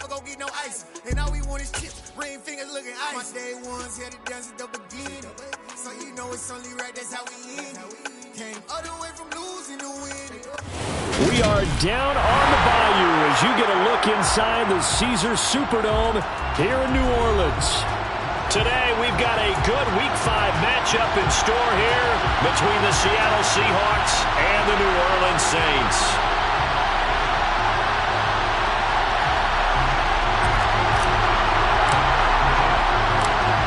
never gon' get no ice. And all we want is chips, ring fingers looking ice. My day ones here to dance at the beginning. So you know it's only right, that's how we end. Came all the way from losing to winning. We are down on the bayou as you get a look inside the Caesars Superdome here in New Orleans. Today we've got a good Week 5 matchup in store here between the Seattle Seahawks and the New Orleans Saints.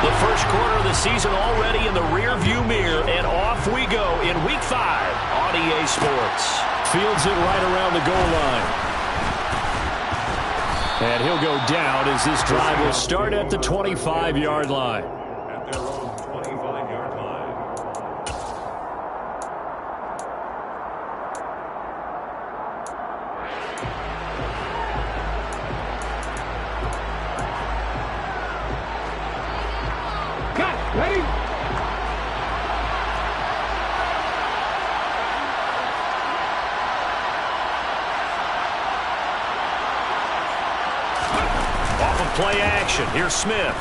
The first quarter of the season already in the rearview mirror, and off we go in Week 5 on EA Sports. Fields it right around the goal line. And he'll go down as this drive will start at the 25-yard line. At their own 25-yard line. Cut! Ready? Play action. Here's Smith.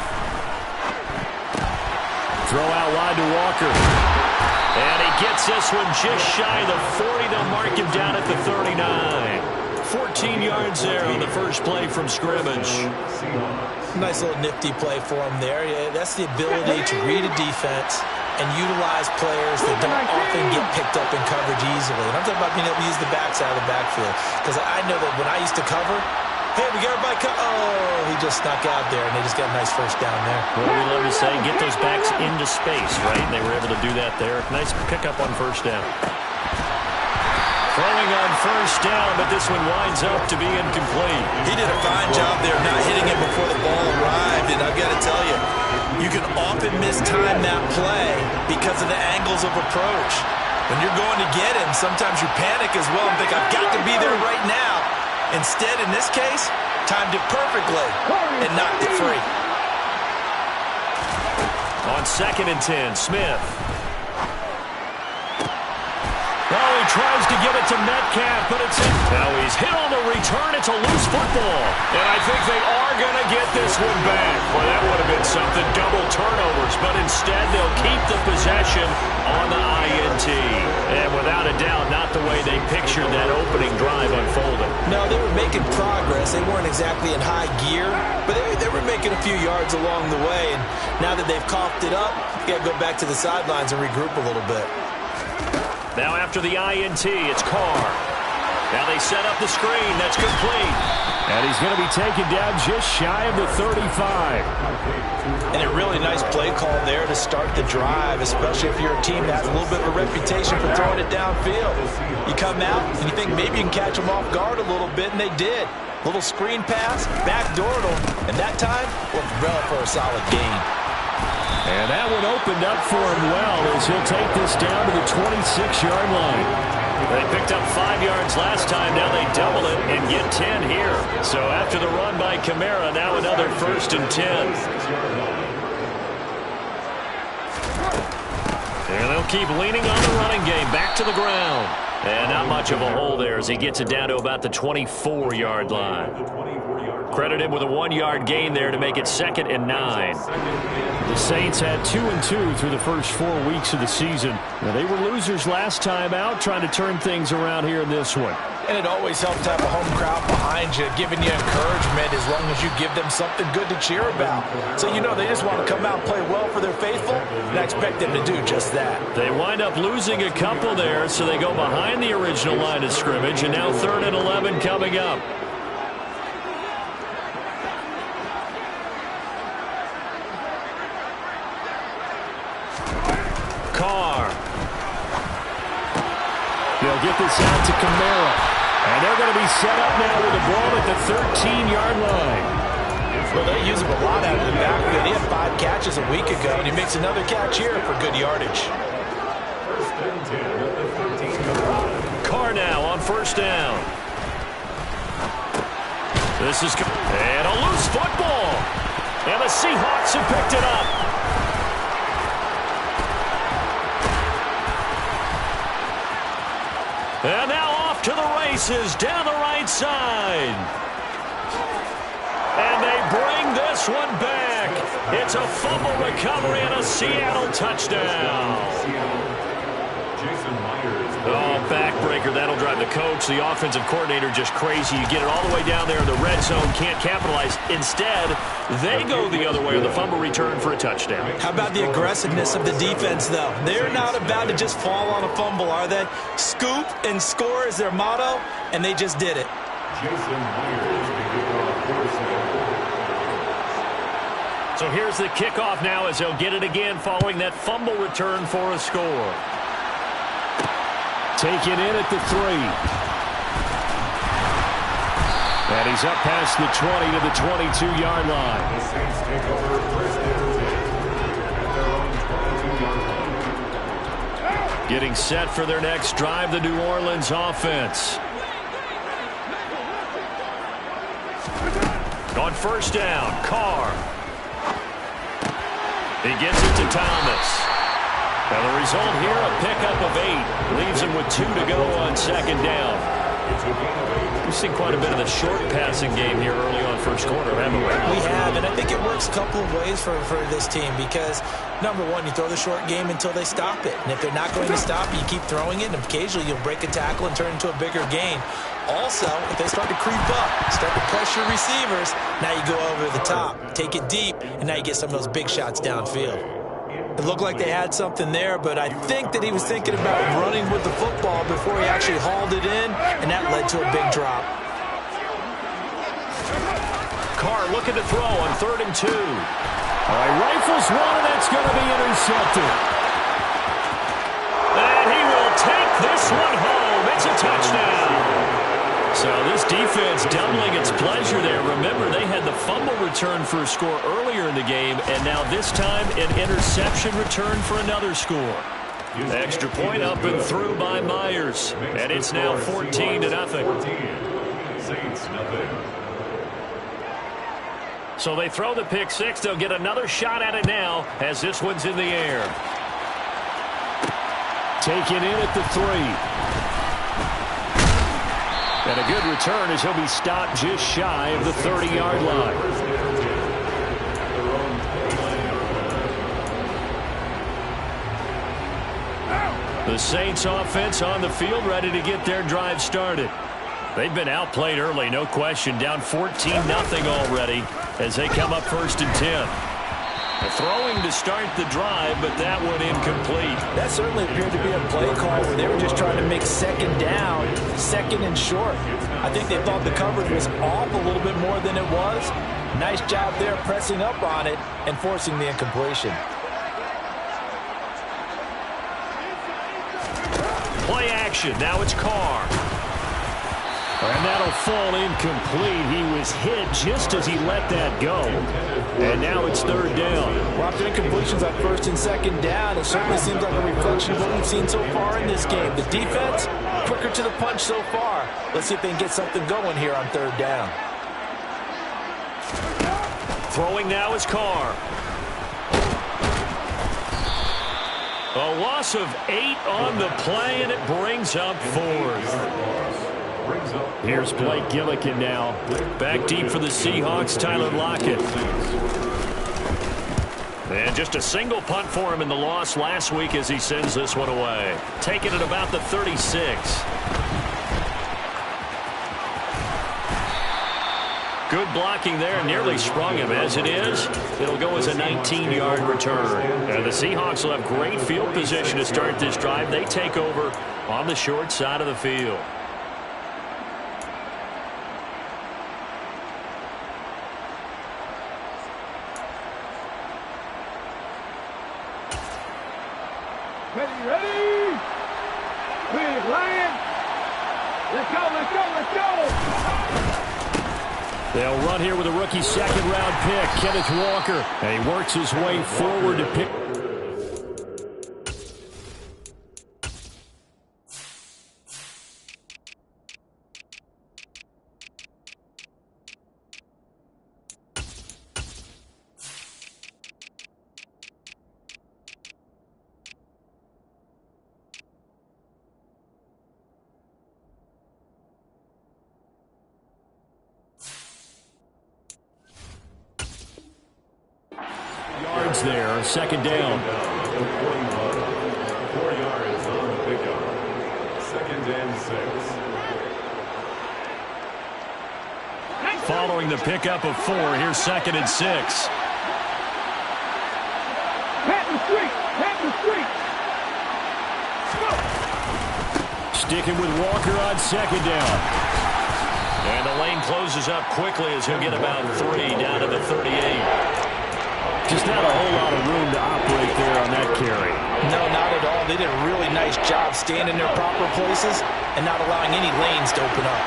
Throw out wide to Walker. And he gets this one just shy of the 40. They'll mark him down at the 39. 14 yards there on the first play from scrimmage. Nice little nifty play for him there. Yeah, that's the ability to read a defense and utilize players that don't often get picked up in coverage easily. And I'm talking about being able to use the backside of the backfield. Because I know that when I used to cover, hey, we got everybody oh, he just snuck out there, and they just got a nice first down there. What do we love to say? Get those backs into space, right? And they were able to do that there. Nice pickup on first down. Throwing on first down, but this one winds up to be incomplete. He did a fine job there not hitting it before the ball arrived, and I've got to tell you, you can often mistime that play because of the angles of approach. When you're going to get him, sometimes you panic as well and think, I've got to be there right now. Instead, in this case, timed it perfectly and knocked it free. On 2nd and 10, Smith. Oh, he tries to give it to Metcalf, but it's in. Now he's hit on the return. It's a loose football. And I think they are going to get this one back. Well, that would have been something, double turnovers. But instead, they'll keep the possession on the INT. And without a doubt, not the way they pictured that opening drive unfolding. No, they were making progress. They weren't exactly in high gear, but they were making a few yards along the way. And now that they've coughed it up, you got to go back to the sidelines and regroup a little bit. Now after the INT, it's Carr. Now they set up the screen. That's complete. And he's going to be taken down just shy of the 35. And a really nice play call there to start the drive, especially if you're a team that has a little bit of a reputation for throwing it downfield. You come out and you think maybe you can catch them off guard a little bit, and they did. Little screen pass, backdoored them, and that time, looked well for a solid gain. And that one opened up for him well as he'll take this down to the 26-yard line. They picked up 5 yards last time. Now they double it and get 10 here. So after the run by Kamara, now another 1st and 10. And they'll keep leaning on the running game. Back to the ground. And not much of a hole there as he gets it down to about the 24-yard line. Credit him with a 1-yard gain there to make it 2nd and 9. The Saints had 2 and 2 through the first 4 weeks of the season. Now, they were losers last time out, trying to turn things around here in this one. And it always helps to have a home crowd behind you, giving you encouragement as long as you give them something good to cheer about. So you know they just want to come out and play well for their faithful, and I expect them to do just that. They wind up losing a couple there, so they go behind the original line of scrimmage, and now 3rd and 11 coming up. Carr. They'll get this out to Kamara. And they're going to be set up now with the ball at the 13-yard line. Well, they use him a lot out of the backfield. He had 5 catches a week ago, and he makes another catch here for good yardage. Carr now on 1st down. This is and a loose football. And the Seahawks have picked it up. And now off to the races down the right side. And they bring this one back. It's a fumble recovery and a Seattle touchdown. Jason Myers. Oh, backbreaker. That'll drive the coach, the offensive coordinator, just crazy. You get it all the way down there in the red zone, can't capitalize. Instead, they go the other way on the fumble return for a touchdown. How about the aggressiveness of the defense, though? They're not about to just fall on a fumble, are they? Scoop and score is their motto, and they just did it. Jason Myers, the kickoff for So here's the kickoff now as they'll get it again following that fumble return for a score. Taken in at the 3. And he's up past the 20 to the 22-yard line. The Saints take over first and 10 at their own 22-yard line. Getting set for their next drive, the New Orleans offense. On first down, Carr. He gets it to Thomas. Now the result here, a pickup of 8. Leaves him with 2 to go on second down. We've seen quite a bit of the short passing game here early on first quarter, haven't we? We have, and I think it works a couple of ways for this team because, number one, you throw the short game until they stop it. And if they're not going to stop it, you keep throwing it, and occasionally you'll break a tackle and turn it into a bigger gain. Also, if they start to creep up, start to pressure receivers, now you go over the top, take it deep, and now you get some of those big shots downfield. It looked like they had something there, but I think that he was thinking about running with the football before he actually hauled it in, and that led to a big drop. Carr looking to throw on 3rd and 2. All right, rifles one, and that's going to be intercepted. And he will take this one home. It's a touchdown. So this defense doubling its pleasure there. Remember, they had the fumble return for a score earlier in the game, and now this time an interception return for another score. Extra point up and through by Myers, and it's now 14-0. 14. Saints nothing. So they throw the pick 6. They'll get another shot at it now as this one's in the air. Taken in at the 3. And a good return as he'll be stopped just shy of the 30-yard line. The Saints offense on the field ready to get their drive started. They've been outplayed early, no question. Down 14-0 already as they come up 1st and 10. Throwing to start the drive, but that one incomplete. That certainly appeared to be a play call where they were just trying to make second down, second and short. I think they thought the coverage was off a little bit more than it was. Nice job there pressing up on it and forcing the incompletion. Play action. Now it's Carr. And that'll fall incomplete. He was hit just as he let that go. And now it's 3rd down. Well, after incompletions on 1st and 2nd down, it certainly seems like a reflection of what we've seen so far in this game. The defense, quicker to the punch so far. Let's see if they can get something going here on 3rd down. Throwing now is Carr. A loss of 8 on the play, and it brings up 4th. Here's Blake Gillikin now. Back deep for the Seahawks, Tyler Lockett. And just a single punt for him in the loss last week as he sends this one away. Taking it about the 36. Good blocking there, nearly sprung him. As it is, it'll go as a 19-yard return. And the Seahawks will have great field position to start this drive. They take over on the short side of the field. Ready? Big Lion. Let's go, let's go, let's go. They'll run here with a rookie 2nd-round pick, Kenneth Walker. And he works his way forward to pick. yards there, second down. 4 yards on the pickup. 2nd and 6. Following the pickup of 4, here's 2nd and 6. Sticking with Walker on 2nd down. And the lane closes up quickly as he'll get about 3 down to the 38. Just not a whole lot of room to operate there on that carry. No, not at all. They did a really nice job staying in their proper places and not allowing any lanes to open up.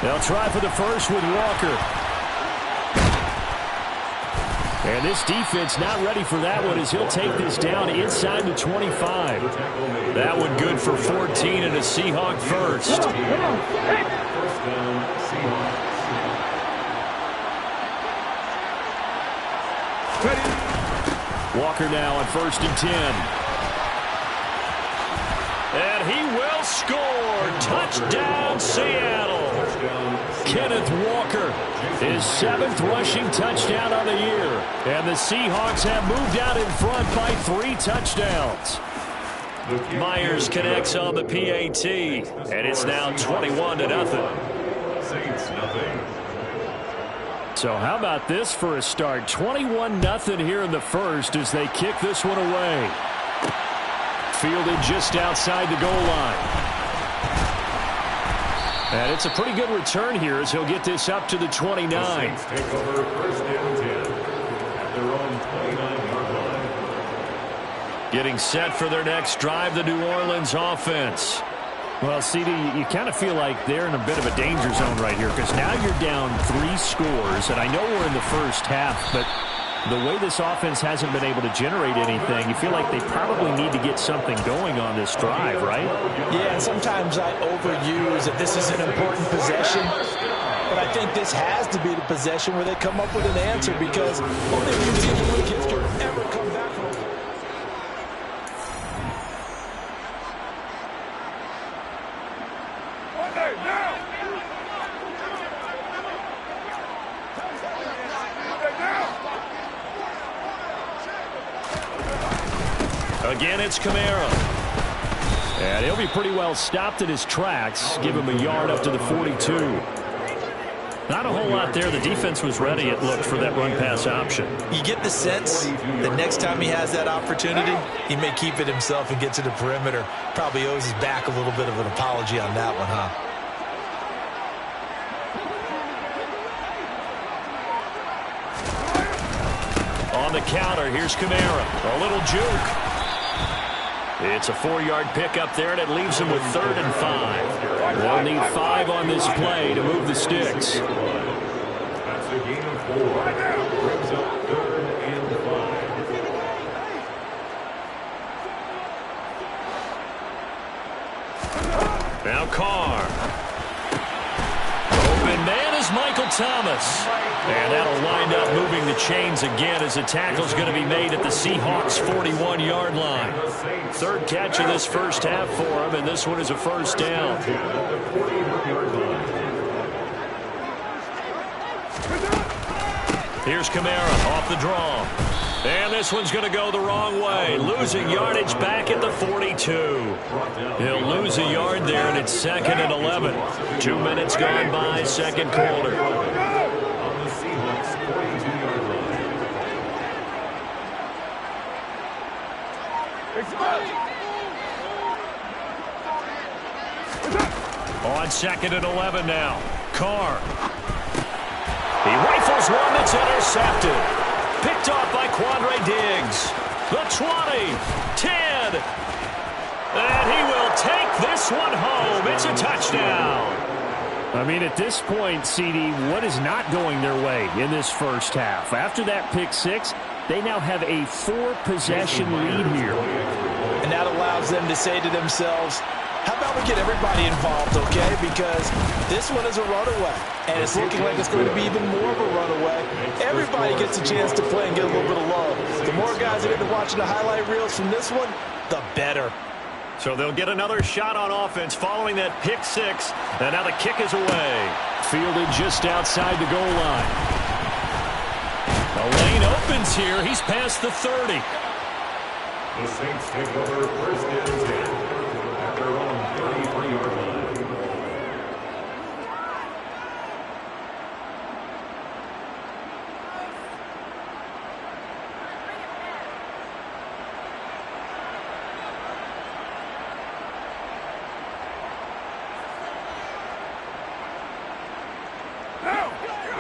They'll try for the first with Walker. And this defense not ready for that one as he'll take this down inside the 25. That one good for 14 and a Seahawk first. First down, Seahawks. Walker now on 1st and 10. And he will score. Touchdown, Seattle. Kenneth Walker, his 7th rushing touchdown on the year. And the Seahawks have moved out in front by 3 touchdowns. Myers connects on the PAT, and it's now 21-0. Saints nothing. So how about this for a start? 21-0 here in the first as they kick this one away. Fielded just outside the goal line. And it's a pretty good return here as he'll get this up to the 29. The Saints take over 1st and 10 at their own 29-yard line. Getting set for their next drive, the New Orleans offense. Well, CD, you kind of feel like they're in a bit of a danger zone right here because now you're down 3 scores, and I know we're in the first half, but the way this offense hasn't been able to generate anything, you feel like they probably need to get something going on this drive, right? Yeah, and sometimes I overuse that this is an important possession, but I think this has to be the possession where they come up with an answer because only a few teams in league history ever come back from it. Again, it's Kamara. And he'll be pretty well stopped in his tracks. Give him a yard up to the 42. Not a whole lot there. The defense was ready, it looked, for that run-pass option. You get the sense that next time he has that opportunity, he may keep it himself and get to the perimeter. Probably owes his back a little bit of an apology on that one, huh? On the counter, here's Kamara. A little juke. It's a 4-yard pickup there, and it leaves him with 3rd and 5. They'll need 5 on this play to move the sticks. That's a gain of 4. Brings up 3rd and 5. Now Carr. Open man is Michael Thomas. And that'll wind up moving the chains again as the tackle's going to be made at the Seahawks' 41-yard line. 3rd catch of this first half for him, and this one is a first down. Here's Kamara off the draw. And this one's going to go the wrong way. Losing yardage back at the 42. He'll lose a yard there, and it's 2nd and 11. 2 minutes gone by, 2nd quarter. On 2nd and 11 now. Carr. He rifles one that's intercepted. Picked off by Quandre Diggs. The 20, 10. And he will take this one home. It's a touchdown. I mean, at this point, CD, what is not going their way in this first half? After that pick 6, they now have a 4-possession lead here. And that allows them to say to themselves, how about we get everybody involved, okay? Because this one is a runaway, and it's looking like it's going to be even more of a runaway. Everybody gets a chance to play and get a little bit of love. The more guys that end up watching the highlight reels from this one, the better. So they'll get another shot on offense following that pick six. And now the kick is away. Fielded just outside the goal line. The lane opens here. He's past the 30. The Saints take over first and 10 at their own 33-yard line.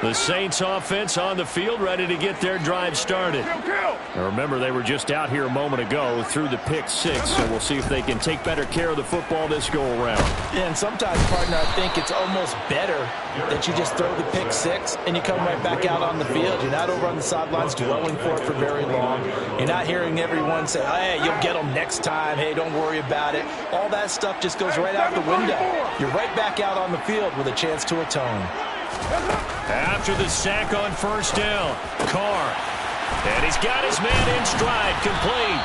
The Saints offense on the field, ready to get their drive started. Now remember, they were just out here a moment ago through the pick six, so we'll see if they can take better care of the football this go-around. Yeah, and sometimes, partner, I think it's almost better that you just throw the pick six and you come right back out on the field. You're not over on the sidelines dwelling for it for very long. You're not hearing everyone say, hey, you'll get them next time. Hey, don't worry about it. All that stuff just goes right out the window. You're right back out on the field with a chance to atone. After the sack on first down, Carr. And he's got his man in stride, complete.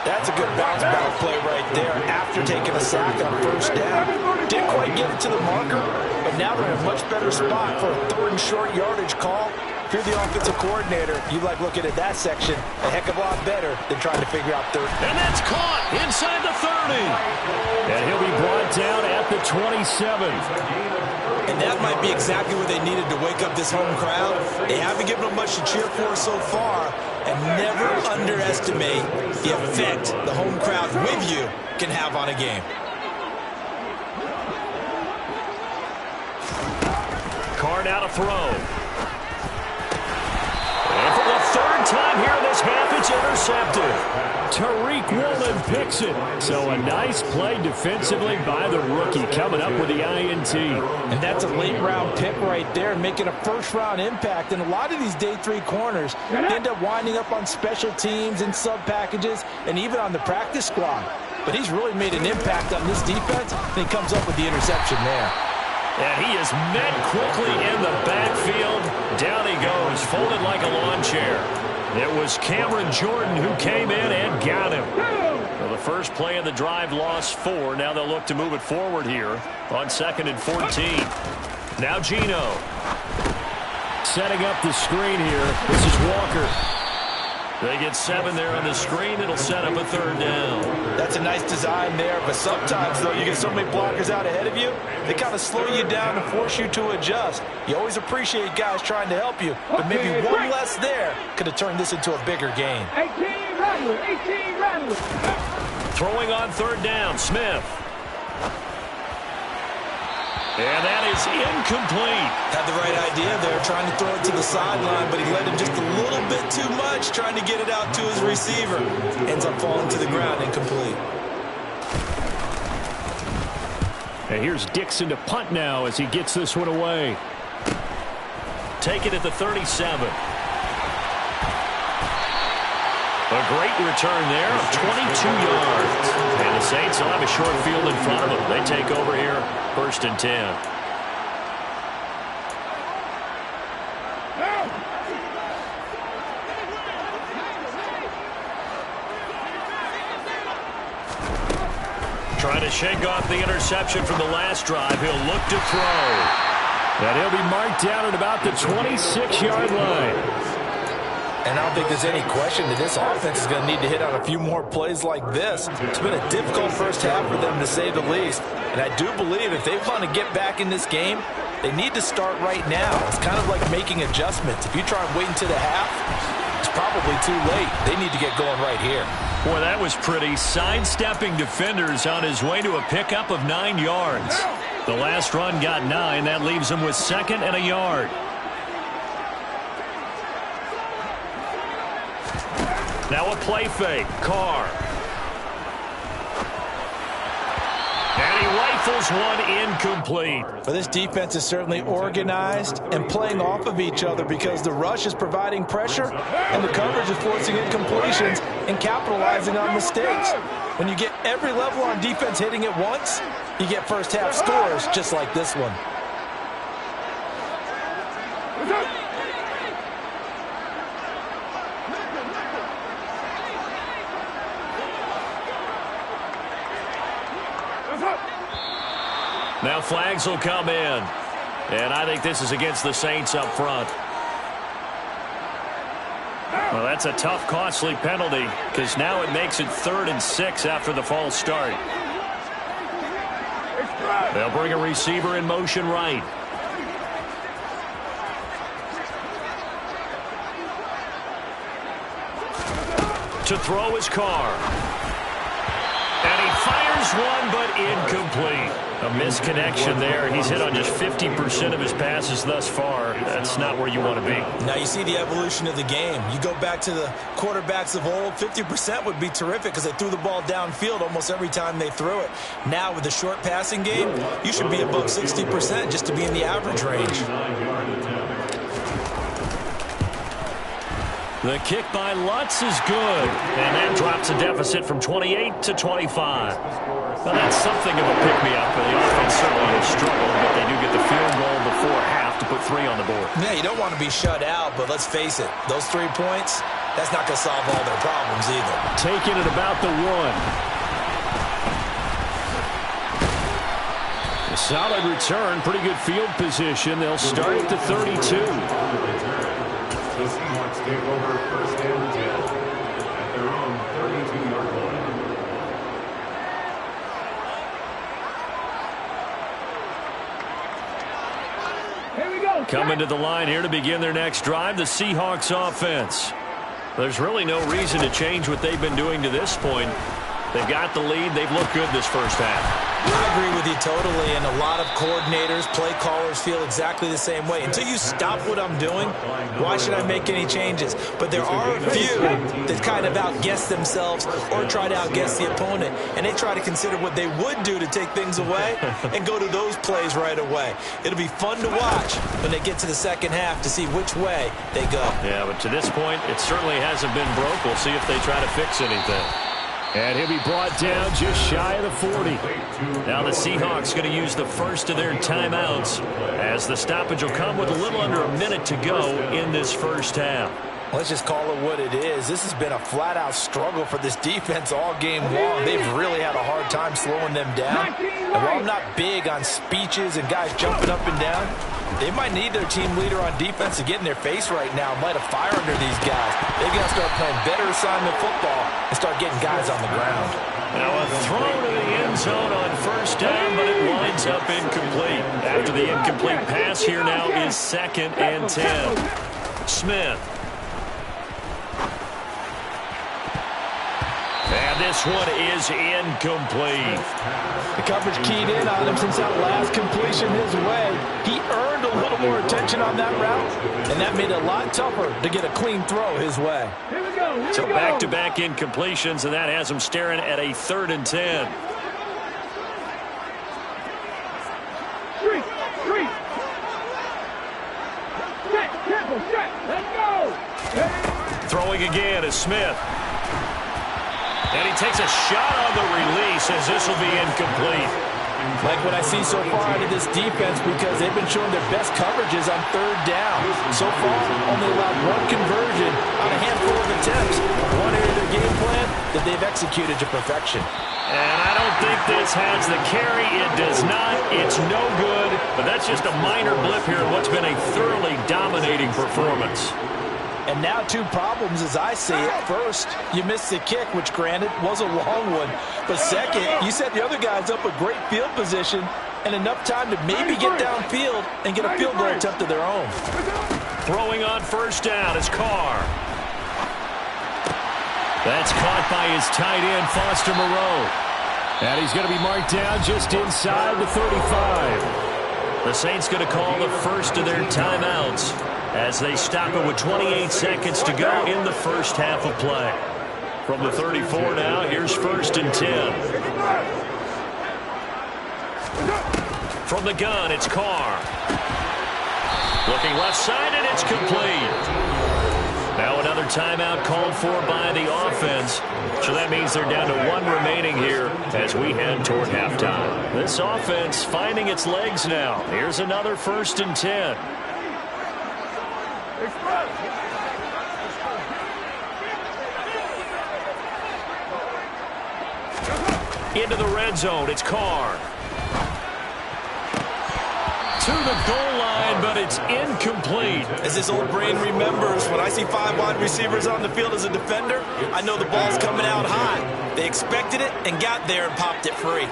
That's a good bounce back play right there after taking a sack on first down. Didn't quite get it to the marker, but now they're in a much better spot for a third and short yardage call. If you're the offensive coordinator, you like looking at that section a heck of a lot better than trying to figure out third. And that's caught inside the 30. And he'll be brought down at the 27. And that might be exactly what they needed to wake up this home crowd. They haven't given them much to cheer for so far. And never underestimate the effect the home crowd with you can have on a game. Carr now to throw. And for the third time here in this half, it's intercepted. Tariq Woolen picks it. So a nice play defensively by the rookie, coming up with the INT. And that's a late-round pick right there, making a first-round impact. And a lot of these day three corners end up winding up on special teams and sub-packages and even on the practice squad. But he's really made an impact on this defense, and he comes up with the interception there. And he is met quickly in the backfield. Down he goes, folded like a lawn chair. It was Cameron Jordan who came in and got him. Well, the first play of the drive lost 4. Now they'll look to move it forward here on 2nd and 14. Now Geno. Setting up the screen here. This is Walker. They get 7 there on the screen. It'll set up a third down. That's a nice design there, but sometimes, though, you get so many blockers out ahead of you, they kind of slow you down and force you to adjust. You always appreciate guys trying to help you, but maybe one less there could have turned this into a bigger game. 18 Rattler. Throwing on third down, Smith. And that is incomplete. Had the right idea there, trying to throw it to the sideline, but he led him just a little bit too much, trying to get it out to his receiver. Ends up falling to the ground, incomplete. And here's Dixon to punt now as he gets this one away. Take it at the 37. A great return there of 22 yards. And the Saints will have a short field in front of them. They take over here, 1st and 10. Trying to shake off the interception from the last drive. He'll look to throw. And he'll be marked down at about the 26-yard line. And I don't think there's any question that this offense is going to need to hit on a few more plays like this. It's been a difficult first half for them, to say the least. And I do believe if they want to get back in this game, they need to start right now. It's kind of like making adjustments. If you try and wait until the half, it's probably too late. They need to get going right here. Boy, that was pretty. Sidestepping defenders on his way to a pickup of 9 yards. The last run got 9. That leaves him with 2nd and a yard. Now a play fake. Carr. And he rifles one incomplete. But this defense is certainly organized and playing off of each other because the rush is providing pressure and the coverage is forcing incompletions and capitalizing on mistakes. When you get every level on defense hitting at once, you get first half scores just like this one. Now flags will come in. And I think this is against the Saints up front. Well, that's a tough, costly penalty because now it makes it 3rd and 6 after the false start. They'll bring a receiver in motion right. To throw his car. And he fires one, but incomplete. A misconnection there. He's hit on just 50% of his passes thus far. That's not where you want to be. Now you see the evolution of the game. You go back to the quarterbacks of old, 50% would be terrific because they threw the ball downfield almost every time they threw it. Now with the short passing game, you should be above 60% just to be in the average range. The kick by Lutz is good. And that drops a deficit from 28 to 25. Well, that's something of a pick-me-up. The offense certainly has struggled, but they do get the field goal before half to put 3 on the board. Yeah, you don't want to be shut out, but let's face it, those 3 points, that's not going to solve all their problems either. Taking it about the 1. A solid return, pretty good field position. They'll start at the 32. The Seahawks take over 1st and 10 at their own 32-yard line. Here we go. Coming to the line here to begin their next drive, the Seahawks offense. There's really no reason to change what they've been doing to this point. They've got the lead. They've looked good this first half. I agree with you totally, and a lot of coordinators, play callers feel exactly the same way. Until you stop what I'm doing, why should I make any changes? But there are a few that kind of outguess themselves or try to outguess the opponent, and they try to consider what they would do to take things away and go to those plays right away. It'll be fun to watch when they get to the second half to see which way they go. Yeah, but to this point, it certainly hasn't been broke. We'll see if they try to fix anything. And he'll be brought down just shy of the 40. Now the Seahawks going to use the first of their timeouts as the stoppage will come with a little under a minute to go in this first half. Let's just call it what it is. This has been a flat-out struggle for this defense all game long. They've really had a hard time slowing them down. And while I'm not big on speeches and guys jumping up and down, they might need their team leader on defense to get in their face right now and light a fire under these guys. They've got to start playing better assignment football and start getting guys on the ground. Now a throw to the end zone on first down, but it winds up incomplete. After the incomplete pass, here now is 2nd and 10. Smith. And this one is incomplete. The coverage keyed in on him since that last completion his way. He earned a little more attention on that route, and that made it a lot tougher to get a clean throw his way. Here we go. So back-to-back incompletions, and that has him staring at a 3rd and 10. Street. Set. Let's go. Throwing again is Smith. And he takes a shot on the release as this will be incomplete. Like what I see so far out of this defense because they've been showing their best coverages on 3rd down. So far, only allowed 1 conversion on a handful of attempts. One area of their game plan that they've executed to perfection. And I don't think this has the carry. It does not. It's no good. But that's just a minor blip here in what's been a thoroughly dominating performance. And now 2 problems as I see it. First, you missed the kick, which granted was a long one. But second, you set the other guys up with great field position and enough time to maybe get downfield and get a field goal attempt of their own. Throwing on first down is Carr. That's caught by his tight end, Foster Moreau. And he's going to be marked down just inside the 35. The Saints going to call the first of their timeouts as they stop it with 28 seconds to go in the first half of play. From the 34 now, here's 1st and 10. From the gun, it's Carr. Looking left side, and it's complete. Now another timeout called for by the offense. So that means they're down to 1 remaining here as we head toward halftime. This offense finding its legs now. Here's another 1st and 10. Into the red zone, it's Carr. to the goal line, but it's incomplete. As his old brain remembers, when I see 5 wide receivers on the field as a defender, I know the ball's coming out high. They expected it and got there and popped it free.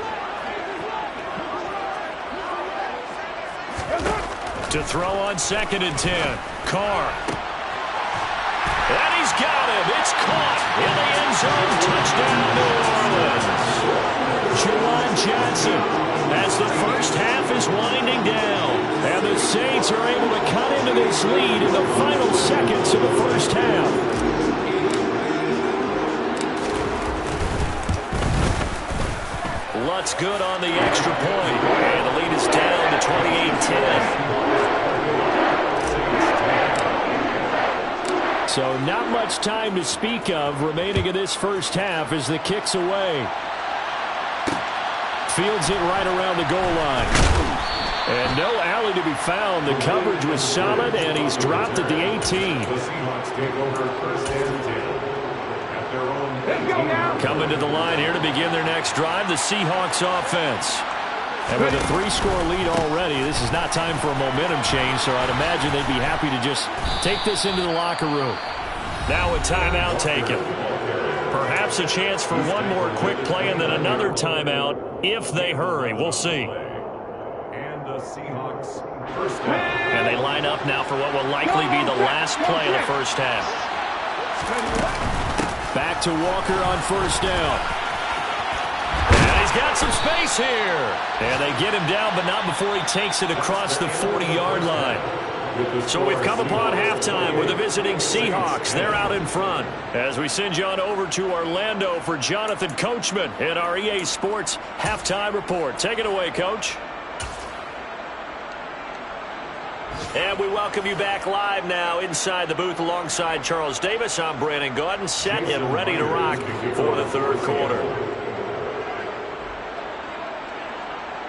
To throw on 2nd and 10. Carr. And he's got him. It's caught in the end zone. Touchdown, New Orleans. Juwan Johnson as the first half is winding down. And the Saints are able to cut into this lead in the final seconds of the first half. Lutz good on the extra point. And the lead is down to 28-10. So not much time to speak of remaining in this first half as the kick's away. Fields it right around the goal line. And no alley to be found. The coverage was solid, and he's dropped at the 18. The Seahawks take over 1st and 10 at their own. Coming to the line here to begin their next drive, the Seahawks offense. And with a 3-score lead already, this is not time for a momentum change, so I'd imagine they'd be happy to just take this into the locker room. Now a timeout taken. Perhaps a chance for one more quick play and then another timeout if they hurry. We'll see. And the Seahawks first half. And they line up now for what will likely be the last play of the first half. Back to Walker on 1st down. And he's got some space here. And they get him down, but not before he takes it across the 40-yard line. So we've come upon halftime with the visiting Seahawks. They're out in front. As we send you on over to Orlando for Jonathan Coachman in our EA Sports Halftime Report. Take it away, Coach. And we welcome you back live now inside the booth alongside Charles Davis. I'm Brandon Gaudin, set and ready to rock for the third quarter.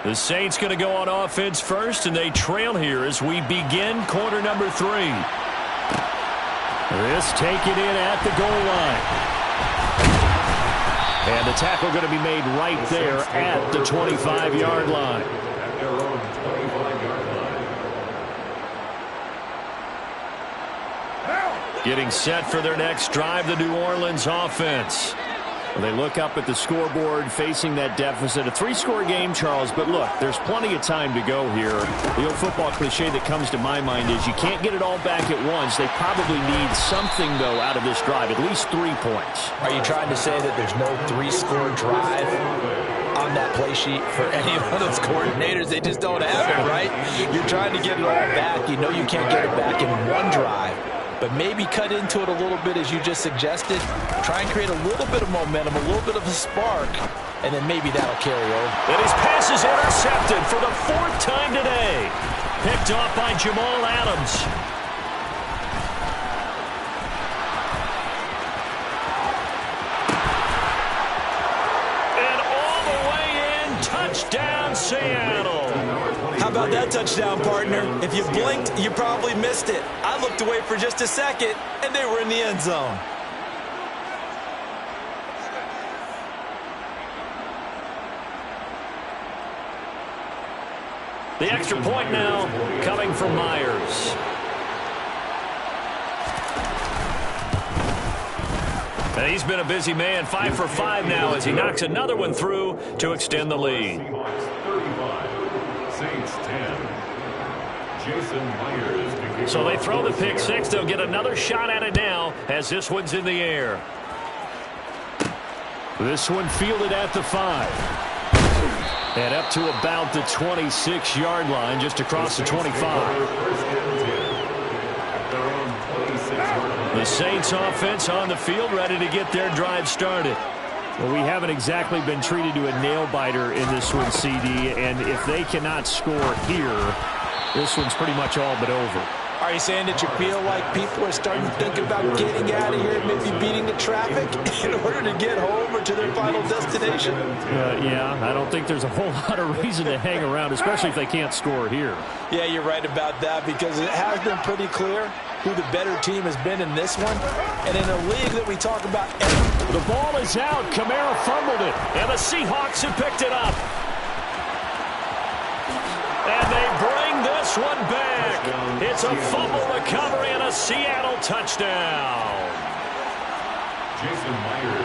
The Saints going to go on offense first, and they trail here as we begin quarter number 3. This taken in at the goal line. And the tackle going to be made right there at the 25-yard line. At their own 25-yard line. Getting set for their next drive, the New Orleans offense. They look up at the scoreboard facing that deficit. A 3-score game, Charles, but look, there's plenty of time to go here. The old football cliche that comes to my mind is you can't get it all back at once. They probably need something, though, out of this drive, at least 3 points. Are you trying to say that there's no 3-score drive on that play sheet for any of those coordinators? They just don't have it, right? You're trying to get it all back. You know you can't get it back in one drive. But maybe cut into it a little bit, as you just suggested. Try and create a little bit of momentum, a little bit of a spark, and then maybe that'll carry over. And his pass is intercepted for the 4th time today. Picked off by Jamal Adams. And all the way in, touchdown Seattle. How about that touchdown, partner? If you blinked, you probably missed it. I looked away for just a second, and they were in the end zone. The extra point now coming from Myers. And he's been a busy man, 5 for 5 now as he knocks another one through to extend the lead. Seahawks 35, Saints 10. Jason Myers. So they throw the pick 6. They'll get another shot at it now as this one's in the air. This one fielded at the 5. And up to about the 26-yard line, just across the 25. The Saints offense on the field, ready to get their drive started. Well, we haven't exactly been treated to a nail-biter in this one, CD, and if they cannot score here, this one's pretty much all but over. Are you saying that you feel like people are starting to think about getting out of here and maybe beating the traffic in order to get home or to their final destination? Yeah, I don't think there's a whole lot of reason to hang around, especially if they can't score here. Yeah, you're right about that, because it has been pretty clear who the better team has been in this one. And in a league that we talk about... The ball is out. Kamara fumbled it, and the Seahawks have picked it up. And they bring this this one back. It's a fumble recovery and a Seattle touchdown.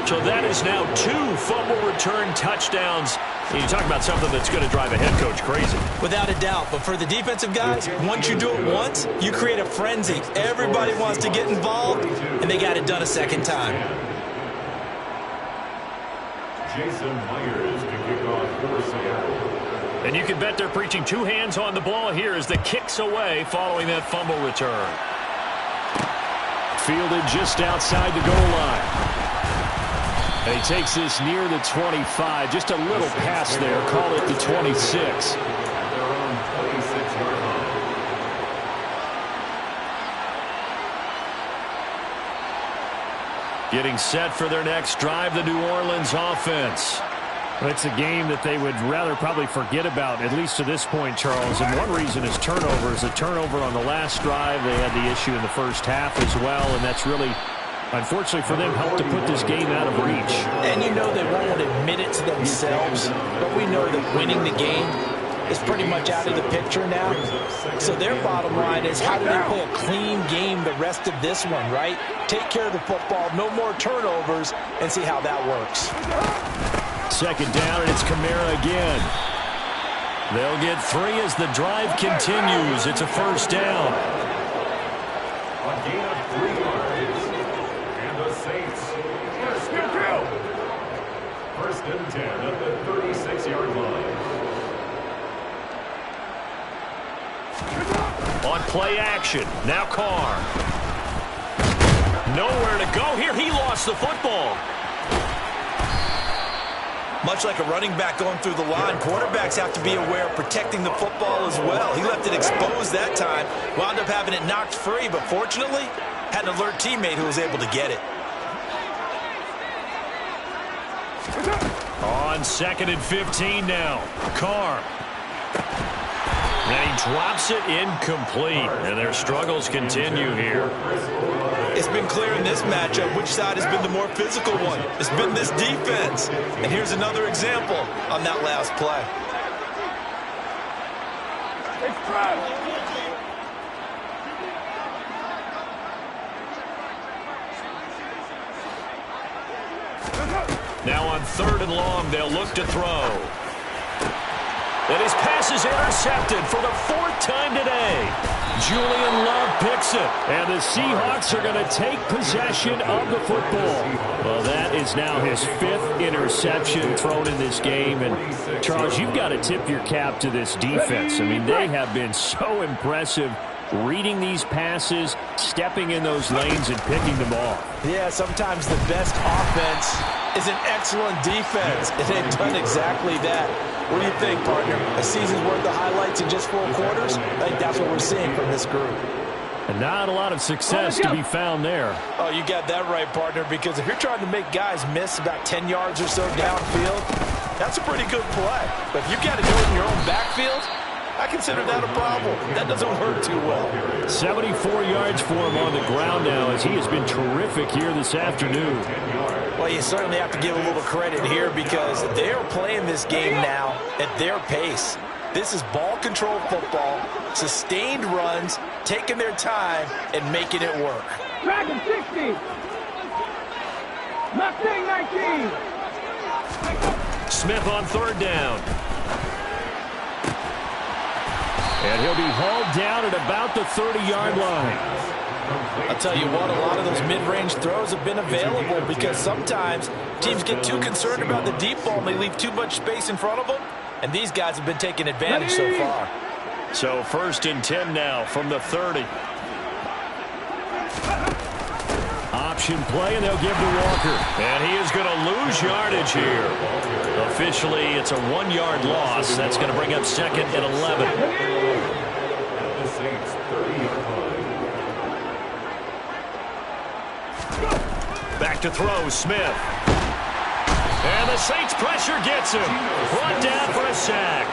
So that is now 2 fumble return touchdowns. You talk about something that's going to drive a head coach crazy. Without a doubt. But for the defensive guys, once you do it once, you create a frenzy. Everybody wants to get involved, and they got it done a second time. Jason Myers to kick off for Seattle. And you can bet they're preaching 2 hands on the ball here as the kick's away following that fumble return. Fielded just outside the goal line. And he takes this near the 25. Just a little pass there. Call it the 26. Their own 26-yard line. Getting set for their next drive, the New Orleans offense. It's a game that they would rather probably forget about, at least to this point, Charles. And one reason is turnovers. A turnover on the last drive. They had the issue in the first half as well, and that's really, unfortunately for them, helped to put this game out of reach. And you know they won't admit it to themselves, but we know that winning the game is pretty much out of the picture now. So their bottom line is, how do they play a clean game the rest of this one, right? Take care of the football, no more turnovers, and see how that works. Second down, and it's Kamara again. They'll get 3 as the drive continues. It's a first down. A gain of 3 yards. And the Saints first down. First and 10 at the 36-yard line. On play action, now Carr. Nowhere to go here. He lost the football. Much like a running back going through the line, quarterbacks have to be aware of protecting the football as well. He left it exposed that time, wound up having it knocked free, but fortunately, had an alert teammate who was able to get it. On 2nd and 15 now, Carr. And he drops it incomplete, and their struggles continue here. It's been clear in this matchup which side has been the more physical one. It's been this defense. And here's another example on that last play. Now on 3rd and long, they'll look to throw. And his pass is intercepted for the 4th time today. Julian Love picks it. And the Seahawks are going to take possession of the football. Well, that is now his 5th interception thrown in this game. And, Charles, you've got to tip your cap to this defense. I mean, they have been so impressive reading these passes, stepping in those lanes, and picking them off. Yeah, sometimes the best offense is an excellent defense. And they've done exactly that. What do you think, partner? A season's worth of highlights in just 4 quarters? I think that's what we're seeing from this group. And not a lot of success to be found there. Oh, you got that right, partner, because if you're trying to make guys miss about 10 yards or so downfield, that's a pretty good play. But if you've got to do it in your own backfield, I consider that a problem. That doesn't work too well. 74 yards for him on the ground now, as he has been terrific here this afternoon. Well, you certainly have to give a little credit here because they are playing this game now at their pace. This is ball control football, sustained runs, taking their time, and making it work. Dragon 60. Mustang 19. Smith on 3rd down. And he'll be hauled down at about the 30-yard line. I'll tell you what, a lot of those mid-range throws have been available because sometimes teams get too concerned about the deep ball and they leave too much space in front of them, and these guys have been taking advantage so far. So 1st and 10 now from the 30. Option play, and they'll give to Walker. And he is going to lose yardage here. Officially, it's a 1-yard loss. That's going to bring up 2nd and 11. The Saints 30-yard line. Back to throw, Smith. And the Saints pressure gets him. Brought down for a sack.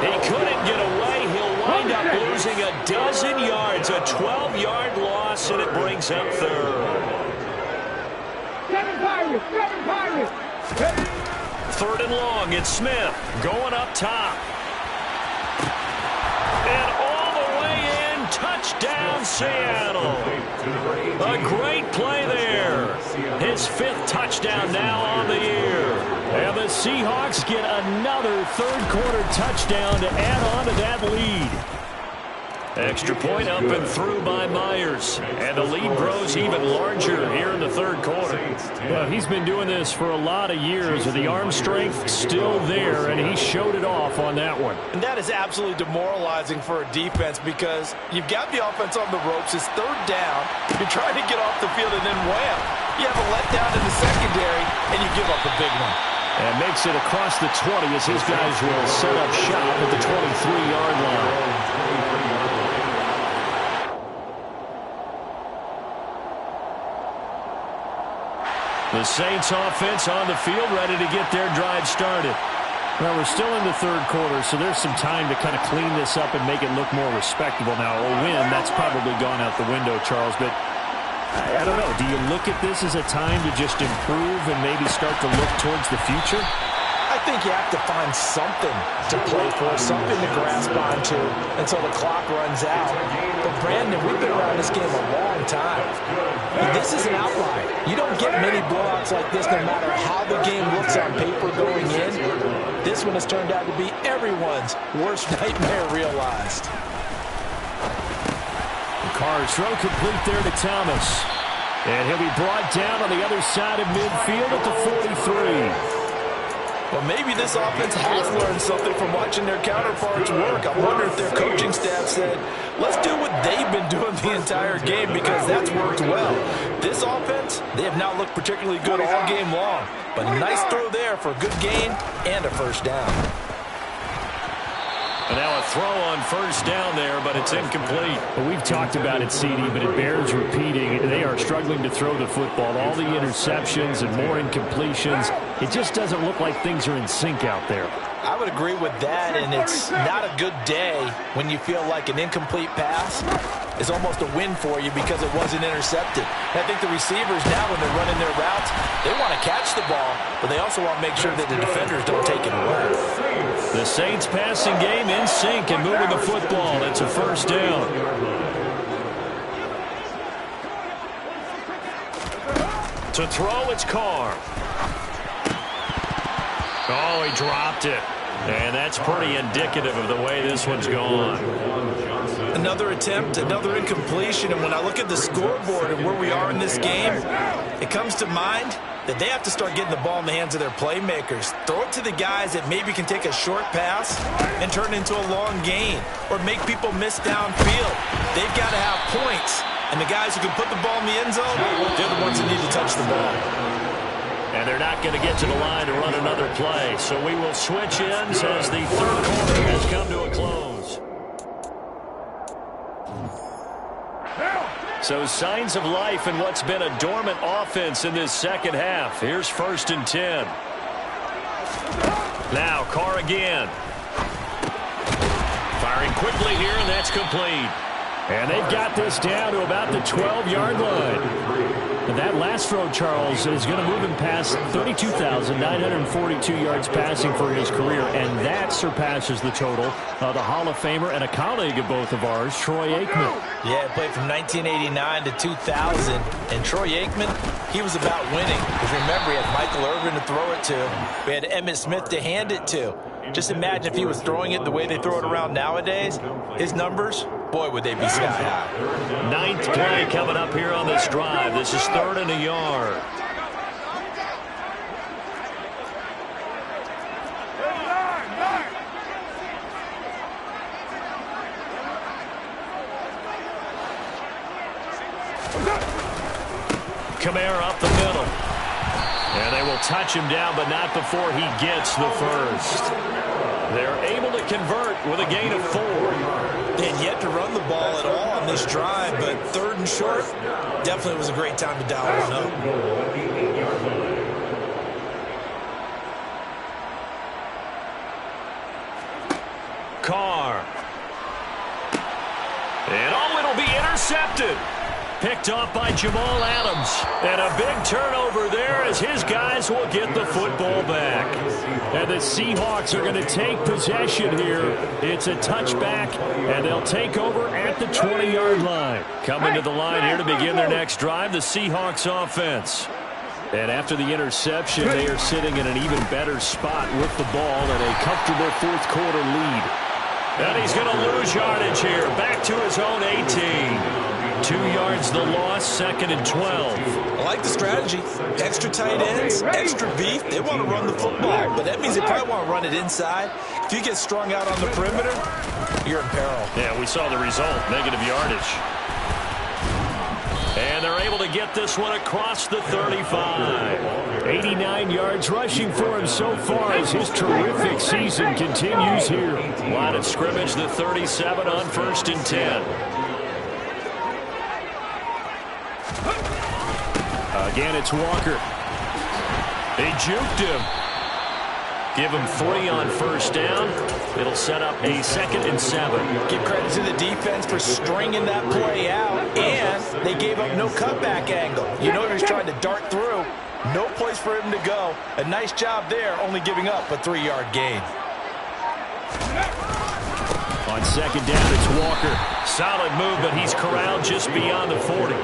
He couldn't get away. He'll wind up losing a dozen yards. A 12-yard loss, and it brings up 3rd. 7 Pirates. 3rd and long. It's Smith going up top. And Touchdown, Seattle. A great play there. His 5th touchdown now on the year. And the Seahawks get another third-quarter touchdown to add on to that lead. Extra point up and through by Myers. And the lead grows even larger here in the third quarter. Well, he's been doing this for a lot of years, with the arm strength still there, and he showed it off on that one. And that is absolutely demoralizing for a defense, because you've got the offense on the ropes. It's third down. You're trying to get off the field, and then wham, you have a letdown in the secondary, and you give up a big one. And makes it across the 20 as his guys will set up shop at the 23-yard line. The Saints offense on the field, ready to get their drive started. Well, we're still in the third quarter, so there's some time to kind of clean this up and make it look more respectable. Now, a win, that's probably gone out the window, Charles, but I don't know. Do you look at this as a time to just improve and maybe start to look towards the future? I think you have to find something to play for, something to grasp onto until the clock runs out. But, Brandon, we've been around this game a long time. And this is an outlier. You don't get many blowouts like this no matter how the game looks on paper going in. This one has turned out to be everyone's worst nightmare realized. Carr's throw complete there to Thomas. And he'll be brought down on the other side of midfield at the 43. Well, maybe this offense has learned something from watching their counterparts work. I wonder if their coaching staff said, let's do what they've been doing the entire game, because that's worked well. This offense, they have not looked particularly good all game long. But a nice throw there for a good gain and a first down. And now a throw on first down there, but it's incomplete. Well, we've talked about it, CD, but it bears repeating. They are struggling to throw the football. All the interceptions and more incompletions. It just doesn't look like things are in sync out there. I would agree with that, and it's not a good day when you feel like an incomplete pass is almost a win for you because it wasn't intercepted. And I think the receivers now, when they're running their routes, they want to catch the ball, but they also want to make sure that the defenders don't take it away. The Saints passing game in sync and moving the football. It's a first down. To throw, it's Carr. Oh, he dropped it. And that's pretty indicative of the way this one's gone. Another attempt, another incompletion, and when I look at the scoreboard and where we are in this game, it comes to mind that they have to start getting the ball in the hands of their playmakers. Throw it to the guys that maybe can take a short pass and turn it into a long gain or make people miss downfield. They've got to have points, and the guys who can put the ball in the end zone, they're the ones that need to touch the ball. And they're not going to get to the line to run another play. So we will switch ends as the third quarter has come to a close. So signs of life in what's been a dormant offense in this second half. Here's 1st and 10. Now Carr again. Firing quickly here, and that's complete. And they've got this down to about the 12-yard line. And that last throw, Charles, is going to move him past 32,942 yards passing for his career, and that surpasses the total of the Hall of Famer and a colleague of both of ours, Troy Aikman. Yeah, he played from 1989 to 2000, and Troy Aikman, he was about winning. Because remember, he had Michael Irvin to throw it to. We had Emmitt Smith to hand it to. Just imagine if he was throwing it the way they throw it around nowadays. His numbers, boy, would they be sky high. Ninth play coming up here on this drive. This is 3rd and a yard. Kamara up the middle. And they will touch him down, but not before he gets the first. They're able to convert with a gain of 4. And yet to run the ball at all on this drive, but 3rd and short, definitely was a great time to dial one up. Carr. And it'll be intercepted. picked off by Jamal Adams. And a big turnover there as his guys will get the football back. And the Seahawks are going to take possession here. It's a touchback, and they'll take over at the 20-yard line. Coming to the line here to begin their next drive, the Seahawks offense. And after the interception, they are sitting in an even better spot with the ball and a comfortable fourth-quarter lead. And he's going to lose yardage here. Back to his own 18. 2 yards the loss, 2nd and 12. I like the strategy. Extra tight ends, extra beef. They want to run the football, but that means they probably want to run it inside. If you get strung out on the perimeter, you're in peril. Yeah, we saw the result, negative yardage. And they're able to get this one across the 35. 89 yards rushing for him so far as his terrific season continues here. Line of scrimmage, the 37 on 1st and 10. Again, it's Walker. They juked him. Give him 3 on 1st down. It'll set up a 2nd and 7. Give credit to the defense for stringing that play out, and they gave up no cutback angle. You know he was trying to dart through. No place for him to go. A nice job there, only giving up a 3-yard gain. On 2nd down, it's Walker. Solid move, but he's corralled just beyond the 40.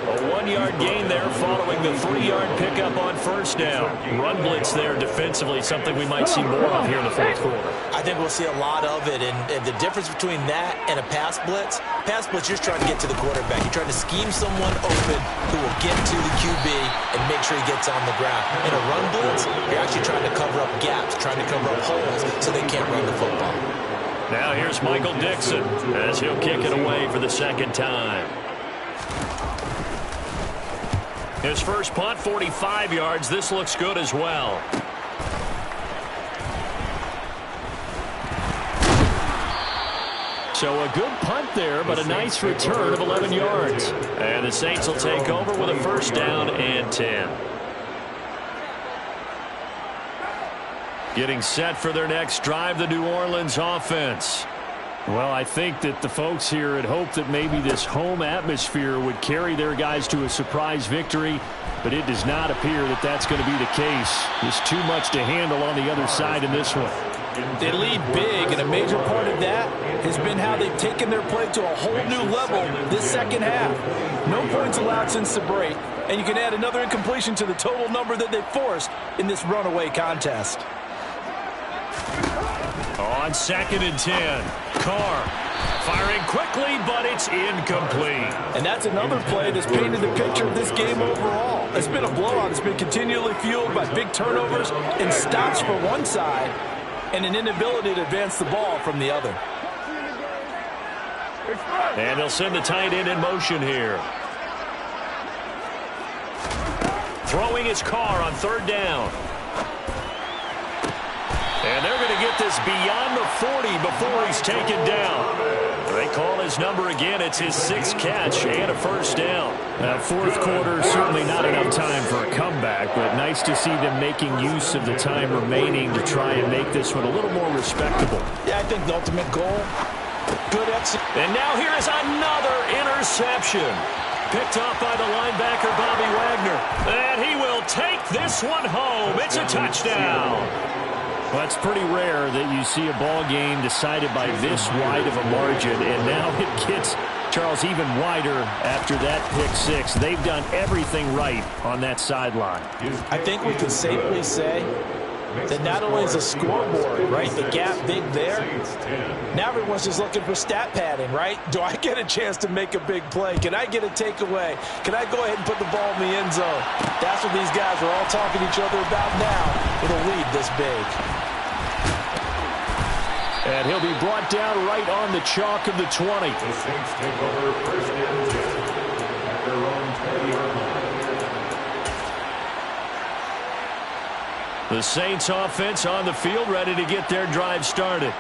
A 1-yard gain there following the 3-yard pickup on 1st down. Run blitz there defensively, something we might see more of here in the 4th quarter. I think we'll see a lot of it, and the difference between that and a pass blitz, you're just trying to get to the quarterback. You're trying to scheme someone open who will get to the QB and make sure he gets on the ground. In a run blitz, you're actually trying to cover up gaps, trying to cover up holes so they can't run the football. Now here's Michael Dixon as he'll kick it away for the 2nd time. His first punt, 45 yards. This looks good as well. So a good punt there, but a nice return of 11 yards. And the Saints will take over with a 1st down and 10. Getting set for their next drive, the New Orleans offense. Well, I think that the folks here had hoped that maybe this home atmosphere would carry their guys to a surprise victory, but it does not appear that that's going to be the case. There's too much to handle on the other side in this one. They lead big, and a major part of that has been how they've taken their play to a whole new level this 2nd half. No points allowed since the break, and you can add another incompletion to the total number that they forced in this runaway contest. On 2nd and 10, Carr firing quickly, but it's incomplete. And that's another play that's painted the picture of this game overall. It's been a blowout. It's been continually fueled by big turnovers and stops for one side and an inability to advance the ball from the other. And they'll send the tight end in motion here. Throwing his Carr on 3rd down. And they're going to get this beyond the 40 before he's taken down. They call his number again. It's his 6th catch and a 1st down. Now, 4th quarter, certainly not enough time for a comeback, but nice to see them making use of the time remaining to try and make this one a little more respectable. Yeah, I think the ultimate goal, good exit. And now here is another interception. Picked off by the linebacker, Bobby Wagner. And he will take this one home. It's a touchdown. Well, it's pretty rare that you see a ball game decided by this wide of a margin, and now it gets, Charles, even wider after that pick 6. They've done everything right on that sideline. I think we can safely say that not only is the scoreboard, right, the gap big there, now everyone's just looking for stat padding, right? Do I get a chance to make a big play? Can I get a takeaway? Can I go ahead and put the ball in the end zone? That's what these guys are all talking to each other about now with a lead this big. And he'll be brought down right on the chalk of the 20. The Saints take over 1st and 10 at their own 20-yard line. The Saints offense on the field, ready to get their drive started.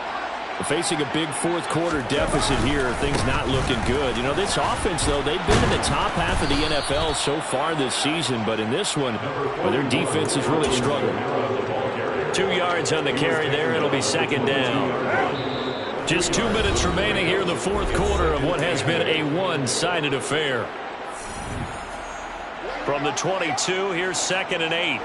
Facing a big 4th quarter deficit here, things not looking good. You know, this offense, though, they've been in the top half of the NFL so far this season, but in this one, well, their defense is really struggling. 2 yards on the carry there. It'll be 2nd down. Just 2 minutes remaining here in the 4th quarter of what has been a one-sided affair. From the 22, here's 2nd and 8.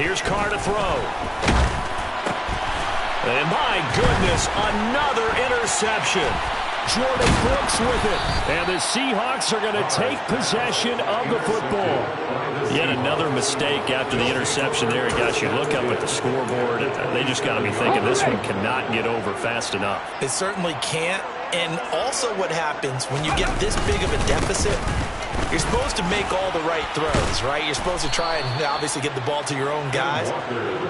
Here's Carr to throw. And my goodness, another interception. Jordan Brooks with it. And the Seahawks are going to take possession of the football. Yet another mistake after the interception there. Gosh, you look up at the scoreboard, they just got to be thinking this one cannot get over fast enough. It certainly can't. And also what happens when you get this big of a deficit, you're supposed to make all the right throws, right? You're supposed to try and obviously get the ball to your own guys.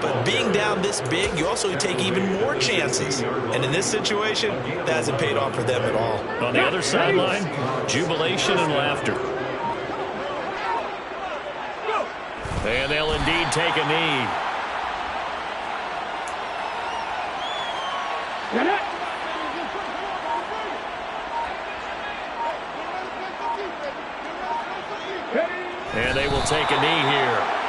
But being down this big, you also take even more chances. And in this situation, that hasn't paid off for them at all. On the other sideline, jubilation and laughter. And they'll indeed take a knee. And they will take a knee here.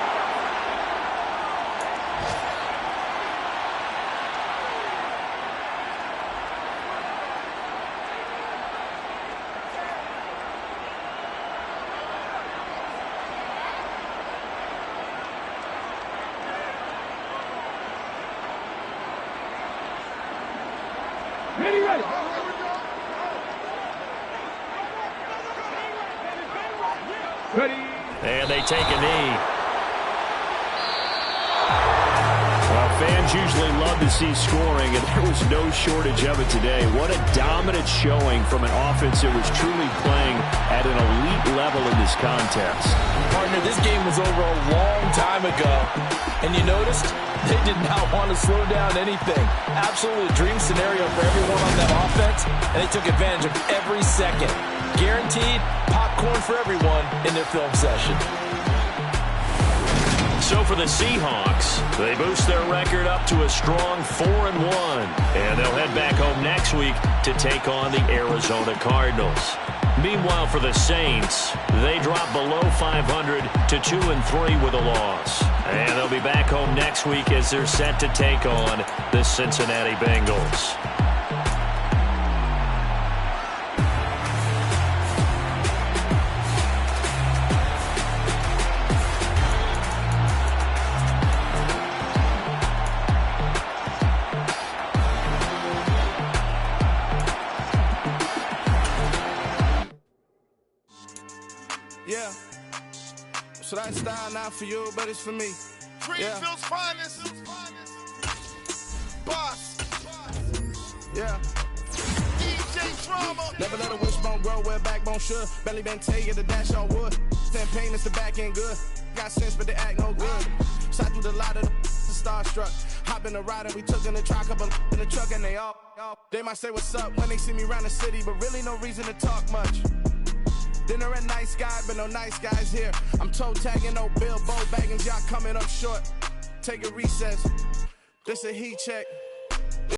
And they take a knee. Well, fans usually love to see scoring, and there was no shortage of it today. What a dominant showing from an offense that was truly playing at an elite level in this contest. Partner, this game was over a long time ago. And you noticed they did not want to slow down anything. Absolutely a dream scenario for everyone on that offense, and they took advantage of every second. Guaranteed popcorn for everyone in their film session. So for the Seahawks, they boost their record up to a strong 4-1. And they'll head back home next week to take on the Arizona Cardinals. Meanwhile, for the Saints, they drop below 500 to 2-3 with a loss. And they'll be back home next week as they're set to take on the Cincinnati Bengals. Yeah. So that style not for you, but it's for me. Greenfield's finest. Boss. Yeah. DJ Drama. Never let a wishbone grow where backbone should. Belly been taking the dash on wood. Stand pain is the back end good. Got sense, but they act no good. Shot through the lot of the starstruck. Hop in the ride and we took in the truck, couple in the truck, and they all. They might say what's up when they see me around the city, but really no reason to talk much. Dinner a nice guy, but no nice guys here. I'm toe tagging, no Bilbo Baggins, y'all coming up short. Take a recess. This a heat check.